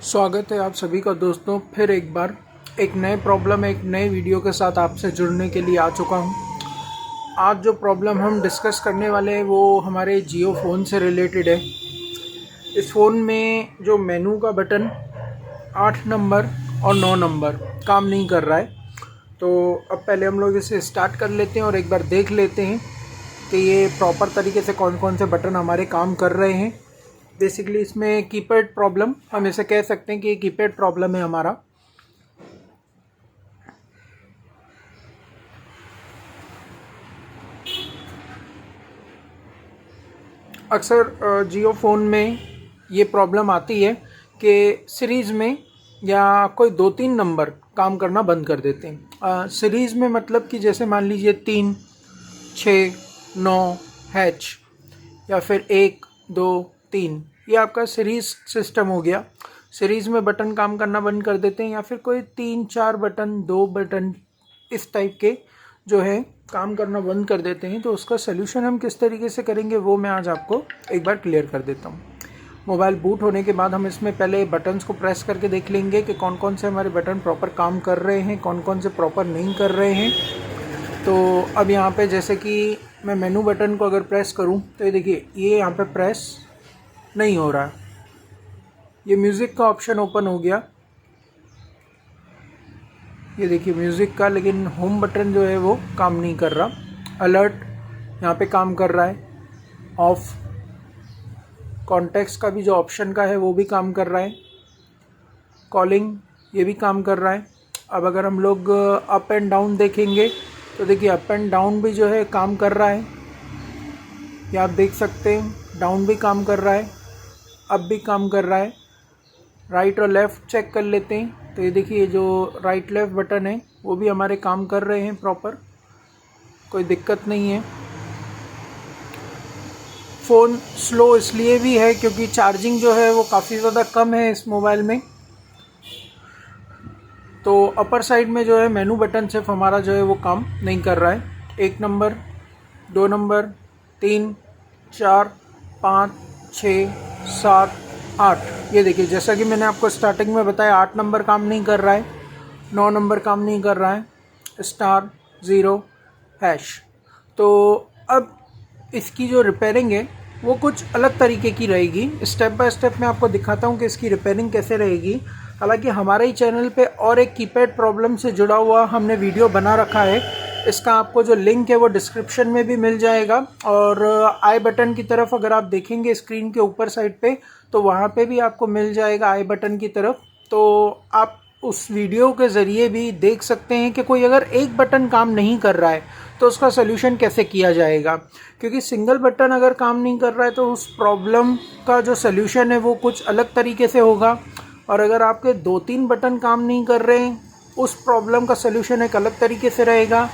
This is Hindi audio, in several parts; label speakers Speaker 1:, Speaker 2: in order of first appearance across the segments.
Speaker 1: स्वागत है आप सभी का दोस्तों। फिर एक बार एक नए प्रॉब्लम एक नए वीडियो के साथ आपसे जुड़ने के लिए आ चुका हूं। आज जो प्रॉब्लम हम डिस्कस करने वाले हैं वो हमारे जियो फ़ोन से रिलेटेड है। इस फ़ोन में जो मेनू का बटन 8 नंबर और 9 नंबर काम नहीं कर रहा है। तो अब पहले हम लोग इसे स्टार्ट कर लेते हैं और एक बार देख लेते हैं कि ये प्रॉपर तरीके से कौन कौन से बटन हमारे काम कर रहे हैं। बेसिकली इसमें कीपैड प्रॉब्लम, हम इसे कह सकते हैं कि ये कीपैड प्रॉब्लम है हमारा। अक्सर जियो फ़ोन में ये प्रॉब्लम आती है कि सीरीज़ में या कोई 2-3 नंबर काम करना बंद कर देते हैं। सीरीज़ में मतलब कि जैसे मान लीजिए 3, 6, 9 हैच या फिर 1, 2, 3, ये आपका सीरीज़ सिस्टम हो गया। सीरीज़ में बटन काम करना बंद कर देते हैं या फिर कोई 3-4 बटन, 2 बटन इस टाइप के जो है काम करना बंद कर देते हैं। तो उसका सलूशन हम किस तरीके से करेंगे वो मैं आज आपको एक बार क्लियर कर देता हूँ। मोबाइल बूट होने के बाद हम इसमें पहले बटन्स को प्रेस करके देख लेंगे कि कौन कौन से हमारे बटन प्रॉपर काम कर रहे हैं, कौन कौन से प्रॉपर नहीं कर रहे हैं। तो अब यहाँ पे जैसे कि मैं मेनू बटन को अगर प्रेस करूँ तो ये देखिए ये यहाँ पे प्रेस नहीं हो रहा है। ये म्यूज़िक का ऑप्शन ओपन हो गया, ये देखिए म्यूज़िक का, लेकिन होम बटन जो है वो काम नहीं कर रहा। अलर्ट यहाँ पे काम कर रहा है, ऑफ कॉन्टेक्स्ट का भी जो ऑप्शन का है वो भी काम कर रहा है, कॉलिंग ये भी काम कर रहा है। अब अगर हम लोग अप एंड डाउन देखेंगे तो देखिए अप एंड डाउन भी जो है काम कर रहा है, ये आप देख सकते हैं। डाउन भी काम कर रहा है, अप भी काम कर रहा है। राइट और लेफ़्ट चेक कर लेते हैं तो ये देखिए जो राइट लेफ़्ट बटन है वो भी हमारे काम कर रहे हैं प्रॉपर, कोई दिक्कत नहीं है। फ़ोन स्लो इसलिए भी है क्योंकि चार्जिंग जो है वो काफ़ी ज़्यादा कम है इस मोबाइल में। तो अपर साइड में जो है मेनू बटन सिर्फ हमारा जो है वो काम नहीं कर रहा है। 1 नंबर, 2 नंबर, 3, 4, 5, 6, 7, 8, ये देखिए जैसा कि मैंने आपको स्टार्टिंग में बताया 8 नंबर काम नहीं कर रहा है, 9 नंबर काम नहीं कर रहा है, स्टार 0 हैश। तो अब इसकी जो रिपेयरिंग है वो कुछ अलग तरीके की रहेगी। स्टेप बाय स्टेप मैं आपको दिखाता हूँ कि इसकी रिपेयरिंग कैसे रहेगी। हालांकि हमारे ही चैनल पे और एक कीपैड प्रॉब्लम से जुड़ा हुआ हमने वीडियो बना रखा है, इसका आपको जो लिंक है वो डिस्क्रिप्शन में भी मिल जाएगा। और आई बटन की तरफ अगर आप देखेंगे स्क्रीन के ऊपर साइड पे तो वहाँ पे भी आपको मिल जाएगा आई बटन की तरफ। तो आप उस वीडियो के ज़रिए भी देख सकते हैं कि कोई अगर एक बटन काम नहीं कर रहा है तो उसका सलूशन कैसे किया जाएगा। क्योंकि सिंगल बटन अगर काम नहीं कर रहा है तो उस प्रॉब्लम का जो सलूशन है वो कुछ अलग तरीके से होगा, और अगर आपके 2-3 बटन काम नहीं कर रहे हैं उस प्रॉब्लम का सलूशन एक अलग तरीके से रहेगा।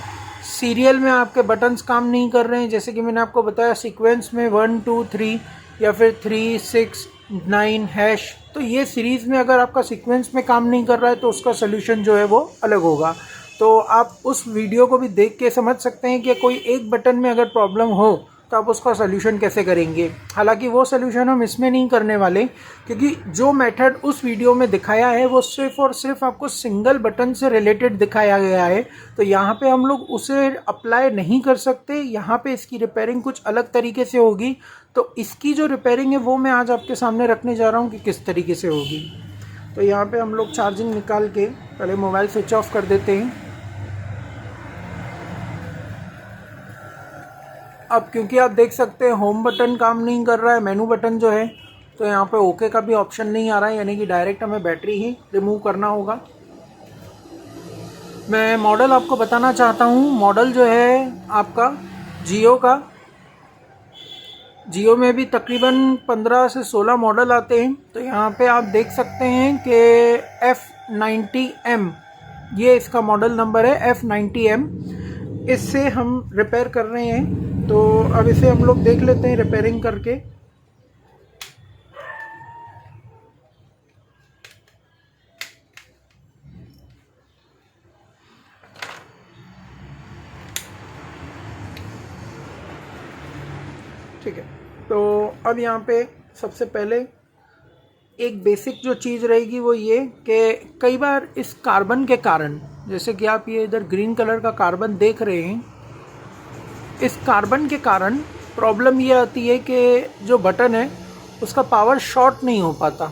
Speaker 1: सीरियल में आपके बटन्स काम नहीं कर रहे हैं, जैसे कि मैंने आपको बताया सीक्वेंस में 1, 2, 3 या फिर 3, 6, 9 हैश, तो ये सीरीज़ में अगर आपका सीक्वेंस में काम नहीं कर रहा है तो उसका सलूशन जो है वो अलग होगा। तो आप उस वीडियो को भी देख के समझ सकते हैं कि कोई एक बटन में अगर प्रॉब्लम हो तो आप उसका सलूशन कैसे करेंगे। हालांकि वो सलूशन हम इसमें नहीं करने वाले, क्योंकि जो मेथड उस वीडियो में दिखाया है वो सिर्फ और सिर्फ आपको सिंगल बटन से रिलेटेड दिखाया गया है। तो यहाँ पे हम लोग उसे अप्लाई नहीं कर सकते, यहाँ पे इसकी रिपेयरिंग कुछ अलग तरीके से होगी। तो इसकी जो रिपेयरिंग है वो मैं आज आपके सामने रखने जा रहा हूँ कि किस तरीके से होगी। तो यहाँ पे हम लोग चार्जिंग निकाल के पहले मोबाइल स्विच ऑफ कर देते हैं। अब क्योंकि आप देख सकते हैं होम बटन काम नहीं कर रहा है, मेनू बटन जो है, तो यहाँ पे ओके का भी ऑप्शन नहीं आ रहा है, यानी कि डायरेक्ट हमें बैटरी ही रिमूव करना होगा। मैं मॉडल आपको बताना चाहता हूँ। मॉडल जो है आपका जियो का, जियो में भी तकरीबन 15 से 16 मॉडल आते हैं। तो यहाँ पे आप देख सकते हैं कि F90M ये इसका मॉडल नंबर है, F90M। इससे हम रिपेयर कर रहे हैं। तो अब इसे हम लोग देख लेते हैं रिपेयरिंग करके। ठीक है, तो अब यहाँ पे सबसे पहले एक बेसिक जो चीज़ रहेगी वो ये कि कई बार इस कार्बन के कारण, जैसे कि आप ये इधर ग्रीन कलर का कार्बन देख रहे हैं, इस कार्बन के कारण प्रॉब्लम ये आती है कि जो बटन है उसका पावर शॉर्ट नहीं हो पाता।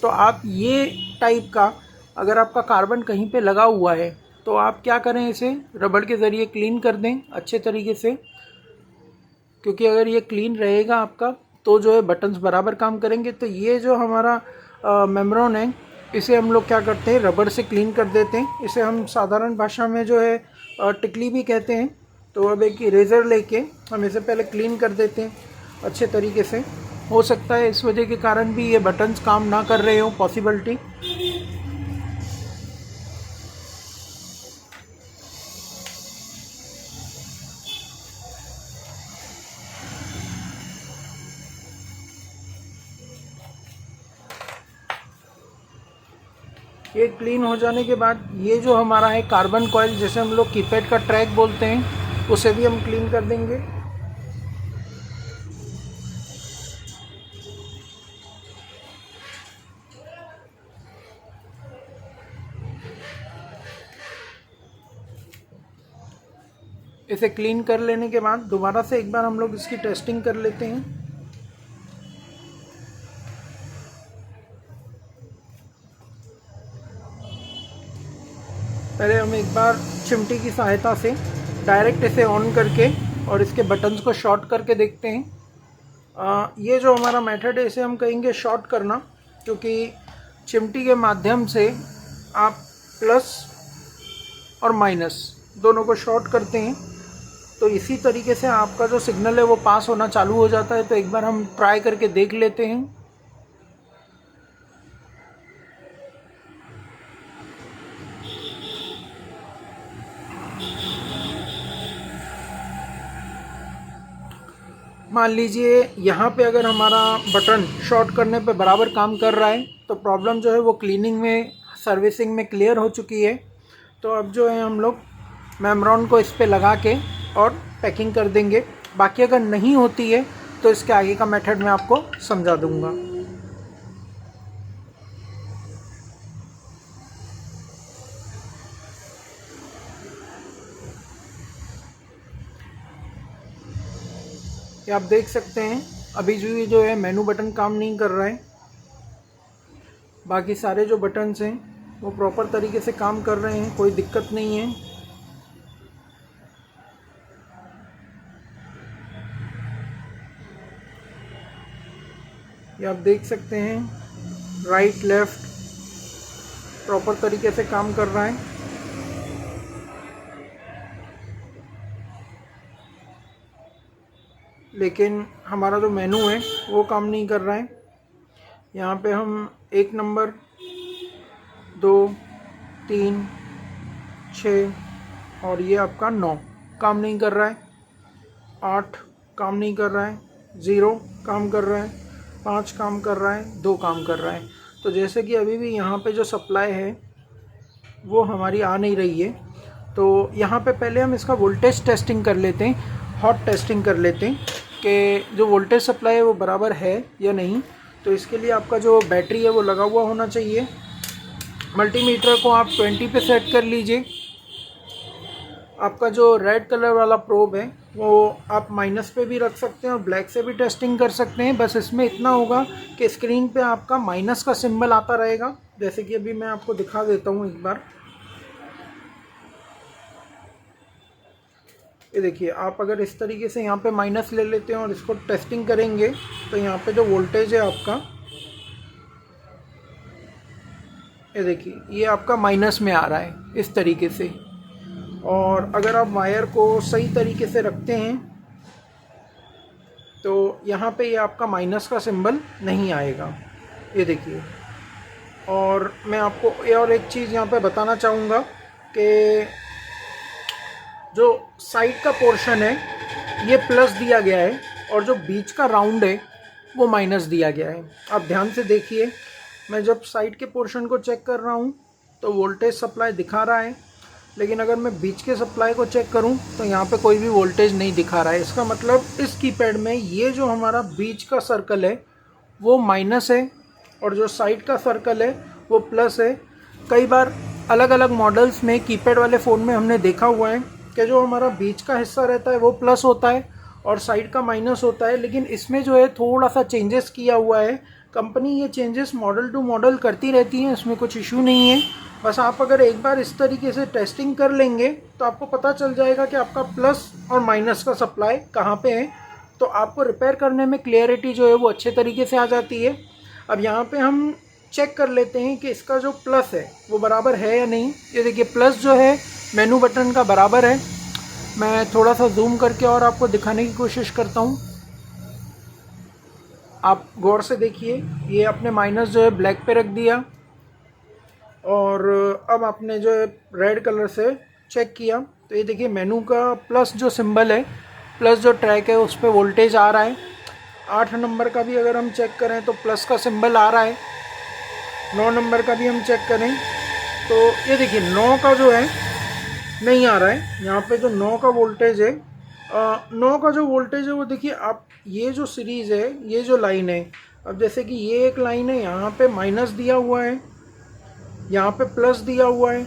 Speaker 1: तो आप ये टाइप का, अगर आपका कार्बन कहीं पे लगा हुआ है तो आप क्या करें, इसे रबड़ के ज़रिए क्लीन कर दें अच्छे तरीके से, क्योंकि अगर ये क्लीन रहेगा आपका तो जो है बटन्स बराबर काम करेंगे। तो ये जो हमारा मेम्ब्रेन है, इसे हम लोग क्या करते हैं, रबड़ से क्लीन कर देते हैं। इसे हम साधारण भाषा में जो है टिकली भी कहते हैं। तो अब एक इरेज़र लेके हम इसे पहले क्लीन कर देते हैं अच्छे तरीके से। हो सकता है इस वजह के कारण भी ये बटन्स काम ना कर रहे हो, पॉसिबिलिटी। ये क्लीन हो जाने के बाद ये जो हमारा है कार्बन कॉइल, जैसे हम लोग कीपैड का ट्रैक बोलते हैं, उसे भी हम क्लीन कर देंगे। इसे क्लीन कर लेने के बाद दोबारा से एक बार हम लोग इसकी टेस्टिंग कर लेते हैं। पहले हम एक बार चिमटी की सहायता से डायरेक्ट इसे ऑन करके और इसके बटन्स को शॉर्ट करके देखते हैं। ये जो हमारा मेथड है इसे हम कहेंगे शॉर्ट करना, क्योंकि चिमटी के माध्यम से आप प्लस और माइनस दोनों को शॉर्ट करते हैं। तो इसी तरीके से आपका जो सिग्नल है वो पास होना चालू हो जाता है। तो एक बार हम ट्राई करके देख लेते हैं। मान लीजिए यहाँ पे अगर हमारा बटन शॉर्ट करने पे बराबर काम कर रहा है तो प्रॉब्लम जो है वो क्लीनिंग में, सर्विसिंग में क्लियर हो चुकी है। तो अब जो है हम लोग मेम्ब्रेन को इस पे लगा के और पैकिंग कर देंगे। बाकी अगर नहीं होती है तो इसके आगे का मेथड मैं आपको समझा दूंगा। ये आप देख सकते हैं अभी जो है मेनू बटन काम नहीं कर रहा है। बाकी सारे जो बटन्स हैं वो प्रॉपर तरीके से काम कर रहे हैं, कोई दिक्कत नहीं है। ये आप देख सकते हैं राइट लेफ़्ट प्रॉपर तरीके से काम कर रहा है। लेकिन हमारा जो मेनू है वो काम नहीं कर रहा है। यहाँ पे हम 1 नंबर, 2, 3, 6 और ये आपका 9 काम नहीं कर रहा है। 8 काम नहीं कर रहा है। 0 काम कर रहा है। 5 काम कर रहा है। 2 काम कर रहा है। तो जैसे कि अभी भी यहाँ पे जो सप्लाई है वो हमारी आ नहीं रही है। तो यहाँ पे पहले हम इसका वोल्टेज टेस्टिंग कर लेते हैं, हॉट टेस्टिंग कर लेते हैं कि जो वोल्टेज सप्लाई है वो बराबर है या नहीं। तो इसके लिए आपका जो बैटरी है वो लगा हुआ होना चाहिए। मल्टीमीटर को आप 20 पे सेट कर लीजिए। आपका जो रेड कलर वाला प्रोब है वो आप माइनस पे भी रख सकते हैं और ब्लैक से भी टेस्टिंग कर सकते हैं। बस इसमें इतना होगा कि स्क्रीन पे आपका माइनस का सिंबल आता रहेगा, जैसे कि अभी मैं आपको दिखा देता हूँ एक बार। ये देखिए, आप अगर इस तरीके से यहाँ पे माइनस ले लेते हैं और इसको टेस्टिंग करेंगे तो यहाँ पे जो वोल्टेज है आपका, ये देखिए ये आपका माइनस में आ रहा है इस तरीके से। और अगर आप वायर को सही तरीके से रखते हैं तो यहाँ पे ये आपका माइनस का सिंबल नहीं आएगा, ये देखिए। और मैं आपको और एक चीज़ यहाँ पे बताना चाहूँगा कि जो साइड का पोर्शन है ये प्लस दिया गया है और जो बीच का राउंड है वो माइनस दिया गया है। आप ध्यान से देखिए, मैं जब साइड के पोर्शन को चेक कर रहा हूँ तो वोल्टेज सप्लाई दिखा रहा है, लेकिन अगर मैं बीच के सप्लाई को चेक करूं तो यहाँ पे कोई भी वोल्टेज नहीं दिखा रहा है। इसका मतलब इस कीपैड में ये जो हमारा बीच का सर्कल है वो माइनस है और जो साइड का सर्कल है वो प्लस है। कई बार अलग अलग मॉडल्स में कीपैड वाले फ़ोन में हमने देखा हुआ है कि जो हमारा बीच का हिस्सा रहता है वो प्लस होता है और साइड का माइनस होता है, लेकिन इसमें जो है थोड़ा सा चेंजेस किया हुआ है। कंपनी ये चेंजेस मॉडल टू मॉडल करती रहती है, इसमें कुछ इशू नहीं है। बस आप अगर एक बार इस तरीके से टेस्टिंग कर लेंगे तो आपको पता चल जाएगा कि आपका प्लस और माइनस का सप्लाई कहाँ पे है, तो आपको रिपेयर करने में क्लियरिटी जो है वो अच्छे तरीके से आ जाती है। अब यहाँ पे हम चेक कर लेते हैं कि इसका जो प्लस है वो बराबर है या नहीं। ये देखिए प्लस जो है मेनू बटन का बराबर है। मैं थोड़ा सा जूम करके और आपको दिखाने की कोशिश करता हूँ, आप गौर से देखिए। ये आपने माइनस जो है ब्लैक पे रख दिया और अब आपने जो है रेड कलर से चेक किया तो ये देखिए मेनू का प्लस जो सिंबल है, प्लस जो ट्रैक है उस पर वोल्टेज आ रहा है। 8 नंबर का भी अगर हम चेक करें तो प्लस का सिंबल आ रहा है। 9 नंबर का भी हम चेक करें तो ये देखिए 9 का जो है नहीं आ रहा है। यहाँ पे जो 9 का वोल्टेज है, 9 का जो वोल्टेज है वो देखिए आप, ये जो सीरीज़ है, ये जो लाइन है, अब जैसे कि ये एक लाइन है, यहाँ पे माइनस दिया हुआ है, यहाँ पे प्लस दिया हुआ है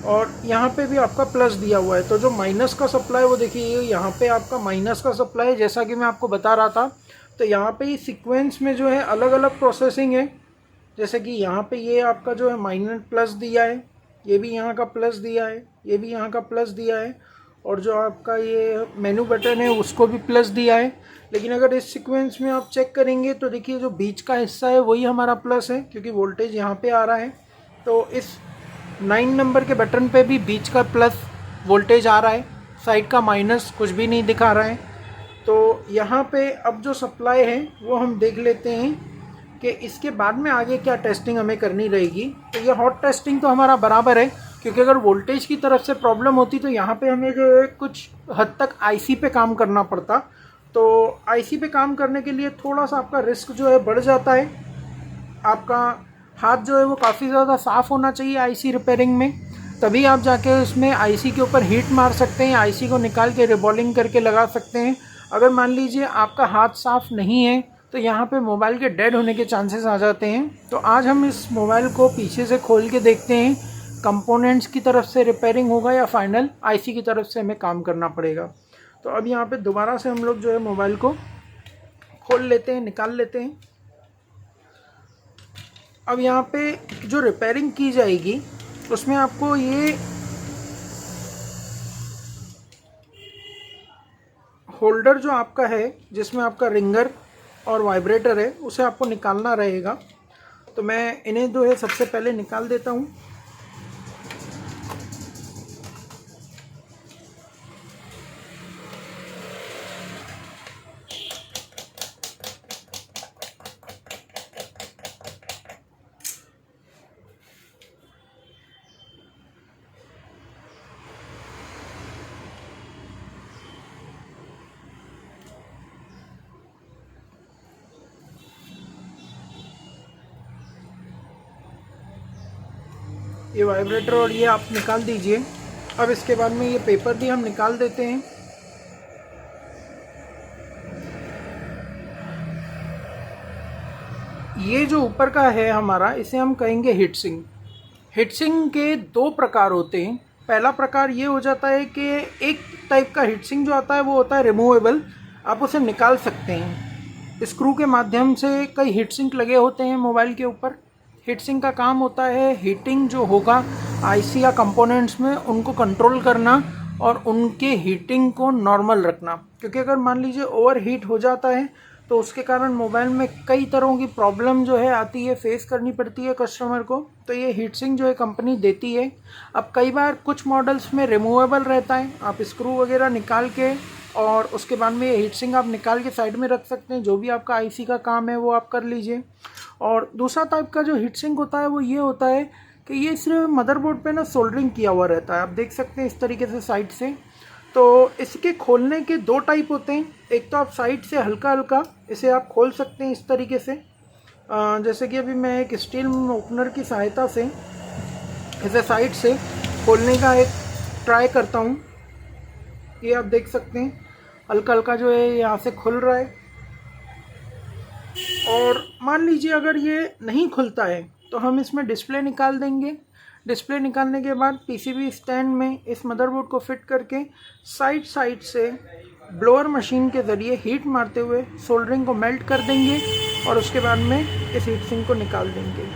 Speaker 1: और यहाँ पे भी आपका प्लस दिया हुआ है। तो जो माइनस का सप्लाई वो देखिए यहाँ पे आपका माइनस का सप्लाई है, जैसा कि मैं आपको बता रहा था। तो यहाँ पे ये सीक्वेंस में जो है अलग अलग प्रोसेसिंग है। जैसे कि यहाँ पे ये आपका जो है माइनस प्लस दिया है, ये भी यहाँ का प्लस दिया है, ये भी यहाँ का प्लस दिया है और जो आपका ये मेनू बटन है उसको भी प्लस दिया है। लेकिन अगर इस सीक्वेंस में आप चेक करेंगे तो देखिए जो बीच का हिस्सा है वही हमारा प्लस है, क्योंकि वोल्टेज यहाँ पे आ रहा है। तो इस 9 नंबर के बटन पे भी बीच का प्लस वोल्टेज आ रहा है, साइड का माइनस कुछ भी नहीं दिखा रहा है। तो यहाँ पे अब जो सप्लाई है वो हम देख लेते हैं कि इसके बाद में आगे क्या टेस्टिंग हमें करनी रहेगी। तो ये हॉट टेस्टिंग तो हमारा बराबर है, क्योंकि अगर वोल्टेज की तरफ से प्रॉब्लम होती तो यहाँ पे हमें जो है कुछ हद तक आईसी पे काम करना पड़ता। तो आईसी पे काम करने के लिए थोड़ा सा आपका रिस्क जो है बढ़ जाता है। आपका हाथ जो है वो काफ़ी ज़्यादा साफ़ होना चाहिए आईसी रिपेयरिंग में, तभी आप जाके उसमें आईसी के ऊपर हीट मार सकते हैं, आईसी को निकाल के रिबॉलिंग करके लगा सकते हैं। अगर मान लीजिए आपका हाथ साफ़ नहीं है तो यहाँ पे मोबाइल के डेड होने के चांसेस आ जाते हैं। तो आज हम इस मोबाइल को पीछे से खोल के देखते हैं कंपोनेंट्स की तरफ से रिपेयरिंग होगा या फाइनल आईसी की तरफ से हमें काम करना पड़ेगा। तो अब यहाँ पे दोबारा से हम लोग जो है मोबाइल को खोल लेते हैं, निकाल लेते हैं। अब यहाँ पे जो रिपेयरिंग की जाएगी उसमें आपको ये होल्डर जो आपका है, जिसमें आपका रिंगर और वाइब्रेटर है, उसे आपको निकालना रहेगा। तो मैं इन्हें जो है सबसे पहले निकाल देता हूँ। ये वाइब्रेटर और ये आप निकाल दीजिए। अब इसके बाद में ये पेपर भी हम निकाल देते हैं। ये जो ऊपर का है हमारा, इसे हम कहेंगे हीट सिंक। हीट सिंक के 2 प्रकार होते हैं। पहला प्रकार ये हो जाता है कि एक टाइप का हीट सिंक जो आता है वो होता है रिमूवेबल, आप उसे निकाल सकते हैं। स्क्रू के माध्यम से कई हीट सिंक लगे होते हैं मोबाइल के ऊपर। हीट सिंक का काम होता है हीटिंग जो होगा आईसी या कंपोनेंट्स में उनको कंट्रोल करना और उनके हीटिंग को नॉर्मल रखना, क्योंकि अगर मान लीजिए ओवर हीट हो जाता है तो उसके कारण मोबाइल में कई तरह की प्रॉब्लम जो है आती है, फेस करनी पड़ती है कस्टमर को। तो ये हीट सिंक जो है कंपनी देती है। अब कई बार कुछ मॉडल्स में रिमूवेबल रहता है, आप स्क्रू वगैरह निकाल के और उसके बाद में ये हीट सिंक आप निकाल के साइड में रख सकते हैं। जो भी आपका आईसी का काम है वो आप कर लीजिए। और दूसरा टाइप का जो हीट सिंक होता है वो ये होता है कि ये सिर्फ मदरबोर्ड पे ना सोल्डरिंग किया हुआ रहता है, आप देख सकते हैं इस तरीके से साइड से। तो इसके खोलने के 2 टाइप होते हैं। एक तो आप साइड से हल्का हल्का इसे आप खोल सकते हैं इस तरीके से, जैसे कि अभी मैं एक स्टील ओपनर की सहायता से इसे साइड से खोलने का एक ट्राई करता हूँ। ये आप देख सकते हैं हल्का हल्का जो है यहाँ से खुल रहा है। और मान लीजिए अगर ये नहीं खुलता है तो हम इसमें डिस्प्ले निकाल देंगे। डिस्प्ले निकालने के बाद पीसीबी स्टैंड में इस मदरबोर्ड को फिट करके साइड साइड से ब्लोअर मशीन के ज़रिए हीट मारते हुए सोल्डरिंग को मेल्ट कर देंगे और उसके बाद में इस हीट सिंक को निकाल देंगे।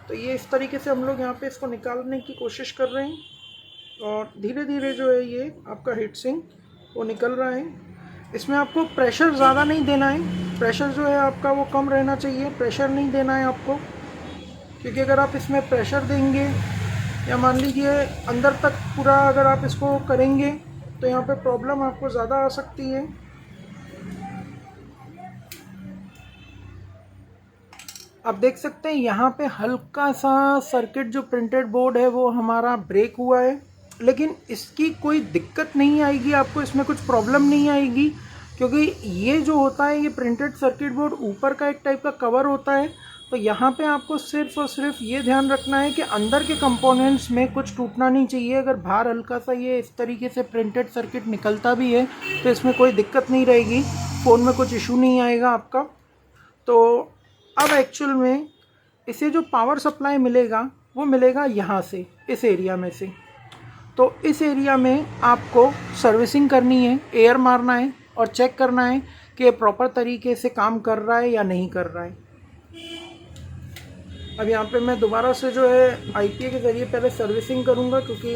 Speaker 1: तो ये इस तरीके से हम लोग यहाँ पे इसको निकालने की कोशिश कर रहे हैं और धीरे धीरे जो है ये आपका हीट सिंक वो निकल रहा है। इसमें आपको प्रेशर ज़्यादा नहीं देना है, प्रेशर जो है आपका वो कम रहना चाहिए, प्रेशर नहीं देना है आपको, क्योंकि अगर आप इसमें प्रेशर देंगे या मान लीजिए अंदर तक पूरा अगर आप इसको करेंगे तो यहाँ पे प्रॉब्लम आपको ज़्यादा आ सकती है। आप देख सकते हैं यहाँ पे हल्का सा सर्किट जो प्रिंटेड बोर्ड है वो हमारा ब्रेक हुआ है, लेकिन इसकी कोई दिक्कत नहीं आएगी, आपको इसमें कुछ प्रॉब्लम नहीं आएगी, क्योंकि ये जो होता है ये प्रिंटेड सर्किट बोर्ड ऊपर का एक टाइप का कवर होता है। तो यहाँ पे आपको सिर्फ और सिर्फ ये ध्यान रखना है कि अंदर के कंपोनेंट्स में कुछ टूटना नहीं चाहिए। अगर बाहर हल्का सा ये इस तरीके से प्रिंटेड सर्किट निकलता भी है तो इसमें कोई दिक्कत नहीं रहेगी, फ़ोन में कुछ इशू नहीं आएगा आपका। तो अब एक्चुअल में इसे जो पावर सप्लाई मिलेगा वो मिलेगा यहाँ से, इस एरिया में से। तो इस एरिया में आपको सर्विसिंग करनी है, एयर मारना है और चेक करना है कि ये प्रॉपर तरीके से काम कर रहा है या नहीं कर रहा है। अब यहाँ पे मैं दोबारा से जो है आईपीए के ज़रिए पहले सर्विसिंग करूँगा, क्योंकि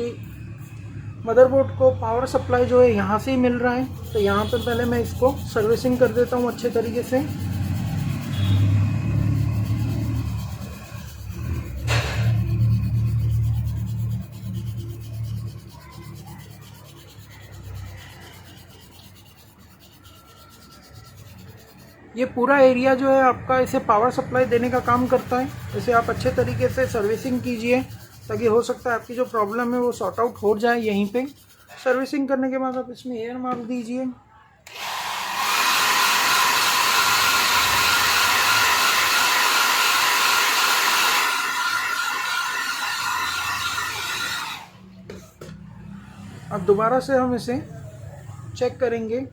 Speaker 1: मदरबोर्ड को पावर सप्लाई जो है यहाँ से ही मिल रहा है। तो यहाँ पे पहले मैं इसको सर्विसिंग कर देता हूँ अच्छे तरीके से। ये पूरा एरिया जो है आपका इसे पावर सप्लाई देने का काम करता है। इसे आप अच्छे तरीके से सर्विसिंग कीजिए ताकि हो सकता है आपकी जो प्रॉब्लम है वो सॉर्ट आउट हो जाए यहीं पे। सर्विसिंग करने के बाद आप इसमें एयर मार दीजिए। अब दोबारा से हम इसे चेक करेंगे।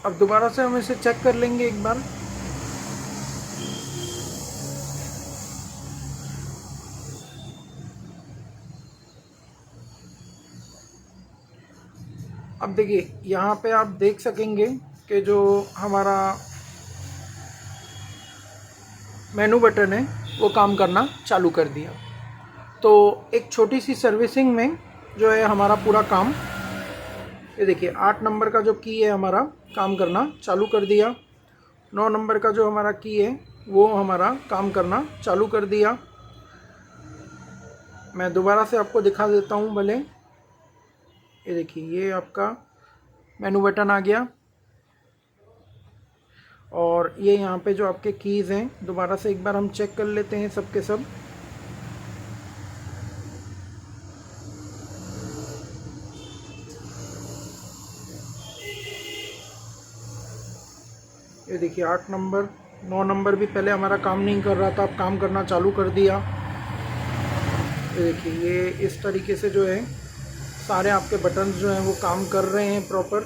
Speaker 1: अब दोबारा से हम इसे चेक कर लेंगे एक बार। अब देखिए यहाँ पे आप देख सकेंगे कि जो हमारा मेनू बटन है वो काम करना चालू कर दिया। तो एक छोटी सी सर्विसिंग में जो है हमारा पूरा काम, ये देखिए 8 नंबर का जो की है हमारा काम करना चालू कर दिया, 9 नंबर का जो हमारा की है वो हमारा काम करना चालू कर दिया। मैं दोबारा से आपको दिखा देता हूँ भले। ये देखिए ये आपका मेनू बटन आ गया और ये यहाँ पे जो आपके कीज़ हैं दोबारा से एक बार हम चेक कर लेते हैं सब के सब। ये देखिए 8 नंबर, 9 नंबर भी पहले हमारा काम नहीं कर रहा था, अब काम करना चालू कर दिया। ये देखिए ये इस तरीके से जो है सारे आपके बटन्स जो हैं वो काम कर रहे हैं प्रॉपर,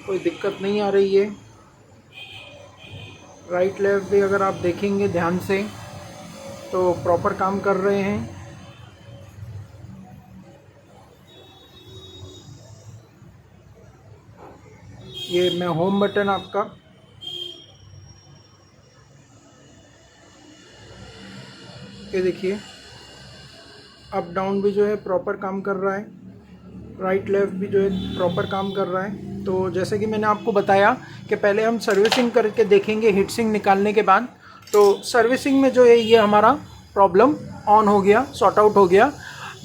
Speaker 1: कोई दिक्कत नहीं आ रही है। राइट लेफ़्ट भी अगर आप देखेंगे ध्यान से तो प्रॉपर काम कर रहे हैं। ये मैं होम बटन आपका, ये देखिए अप डाउन भी जो है प्रॉपर काम कर रहा है, राइट लेफ़्ट भी जो है प्रॉपर काम कर रहा है। तो जैसे कि मैंने आपको बताया कि पहले हम सर्विसिंग करके देखेंगे हीट सिंक निकालने के बाद। तो सर्विसिंग में जो है ये हमारा प्रॉब्लम ऑन हो गया, सॉर्ट आउट हो गया।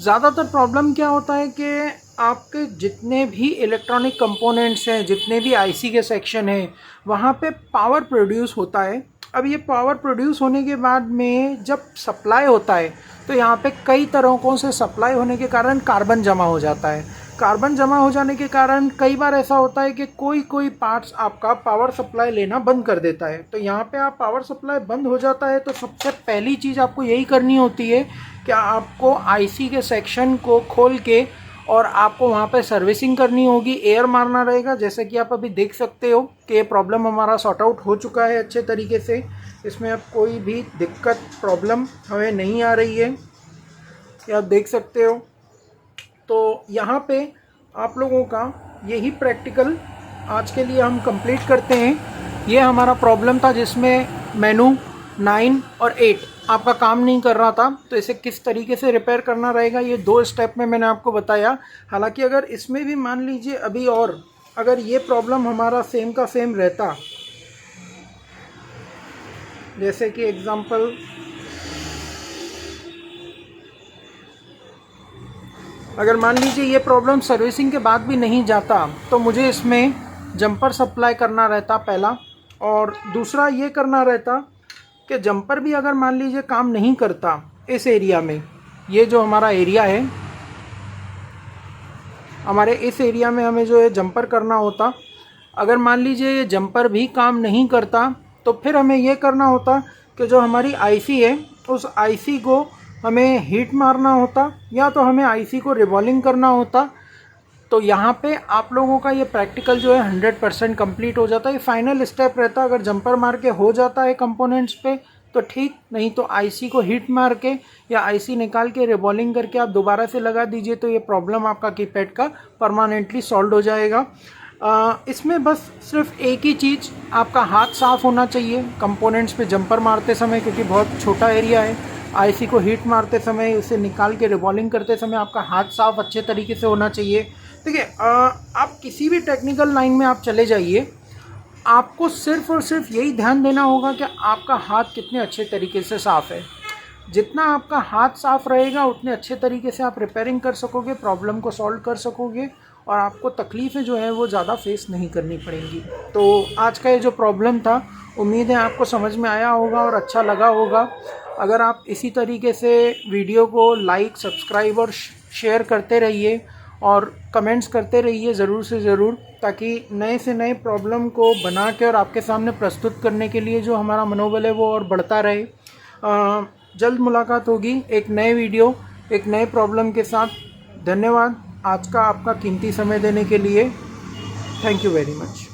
Speaker 1: ज़्यादातर प्रॉब्लम क्या होता है कि आपके जितने भी इलेक्ट्रॉनिक कंपोनेंट्स हैं, जितने भी आईसी के सेक्शन हैं, वहाँ पे पावर प्रोड्यूस होता है। अब ये पावर प्रोड्यूस होने के बाद में जब सप्लाई होता है तो यहाँ पे कई तरीक़ों से सप्लाई होने के कारण कार्बन जमा हो जाता है। कार्बन जमा हो जाने के कारण कई बार ऐसा होता है कि कोई पार्ट्स आपका पावर सप्लाई लेना बंद कर देता है। तो यहाँ पे आप पावर सप्लाई बंद हो जाता है तो सबसे पहली चीज़ आपको यही करनी होती है कि आपको आईसी के सेक्शन को खोल के और आपको वहाँ पे सर्विसिंग करनी होगी, एयर मारना रहेगा। जैसे कि आप अभी देख सकते हो कि ये प्रॉब्लम हमारा सॉर्ट आउट हो चुका है अच्छे तरीके से। इसमें अब कोई भी दिक्कत प्रॉब्लम हमें नहीं आ रही है, ये आप देख सकते हो। तो यहाँ पे आप लोगों का यही प्रैक्टिकल आज के लिए हम कंप्लीट करते हैं। ये हमारा प्रॉब्लम था जिसमें मेनू 9 और 8 आपका काम नहीं कर रहा था, तो इसे किस तरीके से रिपेयर करना रहेगा ये 2 स्टेप में मैंने आपको बताया। हालांकि अगर इसमें भी मान लीजिए अभी और अगर ये प्रॉब्लम हमारा सेम का सेम रहता, जैसे कि एग्जांपल अगर मान लीजिए ये प्रॉब्लम सर्विसिंग के बाद भी नहीं जाता तो मुझे इसमें जंपर सप्लाई करना रहता पहला, और दूसरा ये करना रहता कि जंपर भी अगर मान लीजिए काम नहीं करता इस एरिया में, ये जो हमारा एरिया है, हमारे इस एरिया में हमें जो है जंपर करना होता। अगर मान लीजिए ये जंपर भी काम नहीं करता तो फिर हमें ये करना होता कि जो हमारी आईसी है उस आईसी को हमें हीट मारना होता, या तो हमें आईसी को रिवॉल्विंग करना होता। तो यहाँ पे आप लोगों का ये प्रैक्टिकल जो है 100% कंप्लीट हो जाता है। ये फाइनल स्टेप रहता है, अगर जंपर मार के हो जाता है कंपोनेंट्स पे तो ठीक, नहीं तो आईसी को हीट मार के या आईसी निकाल के रिवॉल्विंग करके आप दोबारा से लगा दीजिए, तो ये प्रॉब्लम आपका कीपैड का परमानेंटली सॉल्व हो जाएगा। इसमें बस सिर्फ एक ही चीज़, आपका हाथ साफ़ होना चाहिए कंपोनेंट्स पे जंपर मारते समय, क्योंकि बहुत छोटा एरिया है। आईसी को हीट मारते समय, उसे निकाल के रिवॉल्विंग करते समय आपका हाथ साफ़ अच्छे तरीके से होना चाहिए। देखिए आप किसी भी टेक्निकल लाइन में आप चले जाइए, आपको सिर्फ और सिर्फ यही ध्यान देना होगा कि आपका हाथ कितने अच्छे तरीके से साफ़ है। जितना आपका हाथ साफ़ रहेगा उतने अच्छे तरीके से आप रिपेयरिंग कर सकोगे, प्रॉब्लम को सॉल्व कर सकोगे और आपको तकलीफ़ें जो है वो ज़्यादा फेस नहीं करनी पड़ेंगी। तो आज का ये जो प्रॉब्लम था, उम्मीद है आपको समझ में आया होगा और अच्छा लगा होगा। अगर आप इसी तरीके से वीडियो को लाइक, सब्सक्राइब और शेयर करते रहिए और कमेंट्स करते रहिए ज़रूर से ज़रूर, ताकि नए से नए प्रॉब्लम को बना के और आपके सामने प्रस्तुत करने के लिए जो हमारा मनोबल है वो और बढ़ता रहे। जल्द मुलाकात होगी एक नए वीडियो, एक नए प्रॉब्लम के साथ। धन्यवाद आज का आपका कीमती समय देने के लिए। Thank you very much.